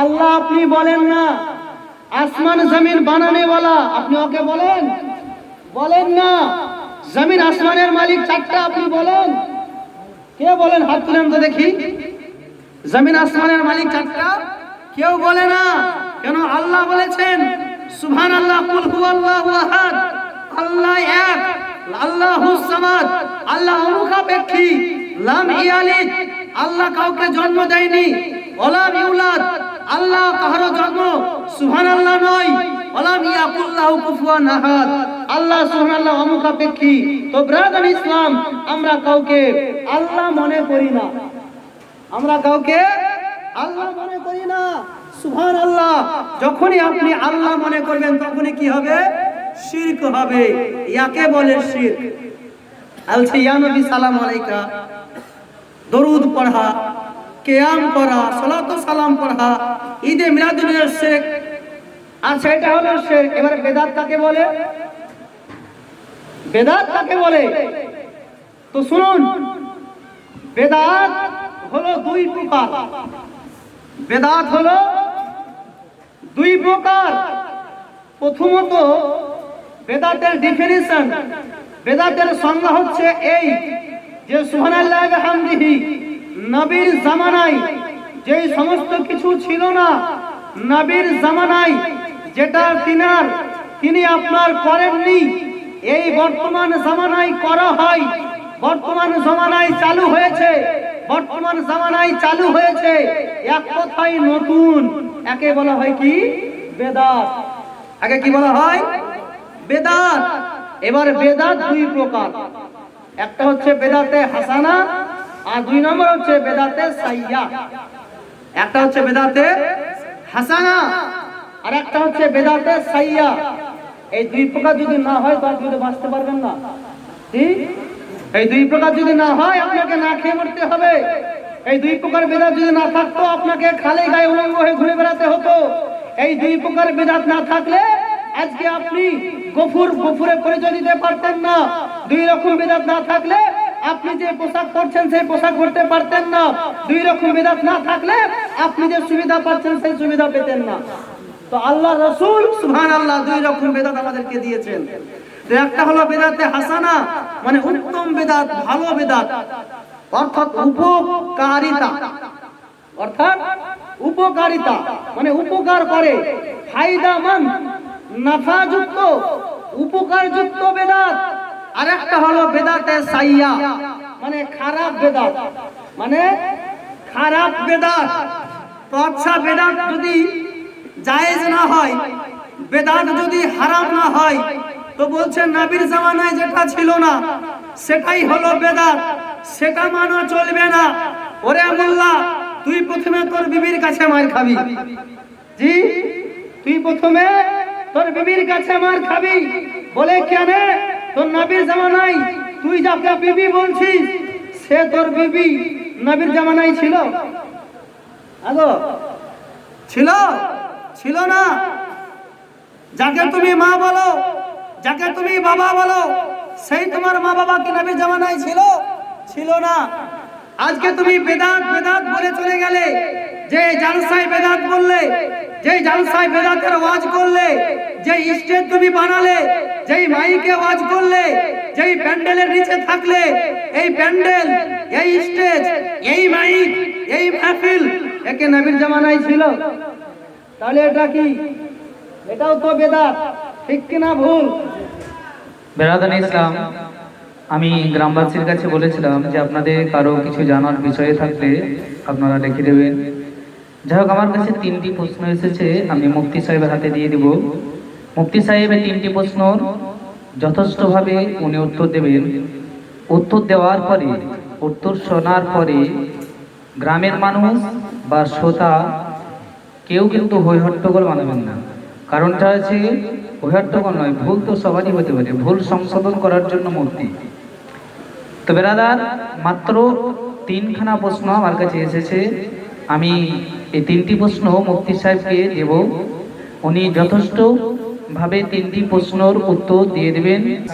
আল্লাহ আপনি বলেন না, আসমান জমিন বানানে वाला আপনি ওকে বলেন? বলেন না। জমিন আসমানের মালিক চারটা, আপনি বলেন? কে বলেন? হাত তুলেন তো দেখি। জমিন আসমানের মালিক চারটা, কেউ বলে না। কেন? আল্লাহ বলেছেন সুবহানাল্লাহ, কুল হুয়াল্লাহু আহাদ, আল্লাহ এক, আল্লাহুস সামাদ, আল্লাহ অমুখাপেক্ষী, লাম ইয়ালিদ, আল্লাহ কাউকে জন্ম দেয়নি, ওয়ালাম ইউলাদ, আল্লাহ কারো জন্ম সুবহানাল্লাহ নয়, ওয়ালাম ইয়াকুল্লাহু কুফুয়ান আহাদ, আল্লাহ সুবহানাল্লাহ অমুখাপেক্ষী। তো ব্রাদার ইসলাম, আমরা কাউকে আল্লাহ মনে করি না, আমরা কাউকে আল্লাহ মনে করি না। সুবহানাল্লাহ। যখনই আপনি আল্লাহ মনে করবেন তখনই কি হবে? শিরক হবে। ইয়াকে বলে শিরক। আলছে ইয়া নবী সালাম আলাইকা, দরুদ পড়া, কিয়াম করা, সালাত ও সালাম পড়া, ঈদে মিলাদুন নবীর শিরক। আচ্ছা, এটা হলো শিরক। এবারে বেদাত কাকে বলে? বেদাত কাকে বলে? তো শুনুন, বেদাত হলো দুই প্রকার। বেদাত হলো দুই প্রকার। প্রথমত, বেদাতের ডেফিনিশন, বেদাতের সংজ্ঞা হচ্ছে এই যে সুবহানাল্লাহ ওয়া বিহামদিহি, নবীর জামানায় যেই সমস্ত কিছু ছিল না, নবীর জামানায় যেটা তিনি আপনার করেননি, এই বর্তমান জামানায় করা হয়, বর্তমান জামানায় চালু হয়েছে, বর্তমান জামানায় চালু হয়েছে, এক কথায় নতুন। একে বলা হয় কি? বেদাত। আগে কি বলা হয়? বেদাত। এবার বেদাত দুই প্রকার। একটা হচ্ছে বেদাতে হাসানা, আর দুই নম্বর হচ্ছে বেদাতে সাইয়্যা। একটা হচ্ছে বেদাতে হাসানা, আর একটা হচ্ছে বেদাতে সাইয়্যা। এই দুই প্রকার যদি না হয় তো আপনি বাঁচতে পারবেন না। ঠিক? এই দুই প্রকার যদি না হয় আপনাকে না খেয়ে মরতে হবে। এই দুই প্রকার বেদাত যদি না থাকতো আপনাকে খালি গায়ে উলঙ্গ হয়ে ঘুরে বেড়াতে হতো। এই দুই প্রকার বেদাত না থাকলে আজকে আপনি গফুরে পরিচয় দিতে পারতেন না। দুই রকম বেদাত না থাকলে আপনি যে পোশাক পরছেন সেই পোশাক পরতে পারতেন না। দুই রকম বেদাত না থাকলে আপনি যে সুবিধা পাচ্ছেন সেই সুবিধা পেতেন না। তো আল্লাহ রাসূল সুবহানাল্লাহ দুই রকম বেদাত আমাদেরকে দিয়েছেন। একটা হলো বেদাতে হাসানা, মানে উত্তম বেদাত, ভালো বেদাত, অর্থাৎ উপকারিতা, অর্থাৎ উপকারিতা মানে উপকার করে, ফায়দামান, নাফাযুক্ত, উপকারযুক্ত বেদাত। আর একটা হলো বেদাতে সাইয়্যা, মানে খারাপ বেদাত, মানে খারাপ বেদাত। তো আচ্ছা, বেদাত যদি জায়েজ না হয়, বেদাত যদি হারাম না হয়, তো বলছেন নবীর জামানায় যেটা ছিল না সেটাই হলো বেদাত, সেটা মানা চলবে না। ওরে মোল্লা, তুই প্রথমে তোর বিবির কাছে মার খাবি। জি, তুই প্রথমে তোর বিবির কাছে মার খাবি। বলে কেন? তোর নবীর জামানায় তুই যাকে বিবি বলছিস সে তোর বিবি নবীর জামানায় ছিল? আগো ছিল? ছিল না। যাকে তুমি মা বলো, যাকে তুমি বাবা বলো, সেই তোমার মা বাবা কি নবীর জামানায় ছিল? ছিল না। আজকে তুমি বেদাত বেদাত বলে চলে গেলে, যে জালসায় বেদাত বললে, যেই জালসায় বেদাতের ওয়াজ করলে, যেই স্টেজ তুমি বানালে, যেই মাইকে ওয়াজ করলে, যেই প্যান্ডেলের নিচে থাকলে, এই প্যান্ডেল, এই স্টেজ, এই মাইক, এই মাহফিল একে নবীর জামানায় ছিল? তাহলে এটা কি? এটাও তো বেদাত। ঠিক কিনা ভুল? বেরাদান ইসলাম, আমি গ্রামবাসীর কাছে বলেছিলাম যে আপনাদের কারো কিছু জানার বিষয়ে থাকলে আপনারা লিখে দেবেন। যাই হোক, আমার কাছে 3টি প্রশ্ন এসেছে, আমি মুফতি সাহেবের হাতে দিয়ে দিব। মুফতি সাহেবের 3টি প্রশ্নর যথেষ্টভাবে উনি উত্তর দেবেন। উত্তর দেওয়ার পরে, উত্তর শোনার পরে গ্রামের মানুষ বা শ্রোতা কেউ কিন্তু হইহট্টগোল বানাবেন না। কারণটা হচ্ছে হইহট্টগোল নয়, ভুল তো সবারই হতে পারে, ভুল সংশোধন করার জন্য মুফতি। তো বেরাদার, মাত্র 3খানা প্রশ্ন আমার কাছে এসেছে। আমি এই 3টি প্রশ্ন মুফতি সাহেবকে দেব। উনি যথেষ্টভাবে 3টি প্রশ্নের উত্তর দিয়ে দেবেন।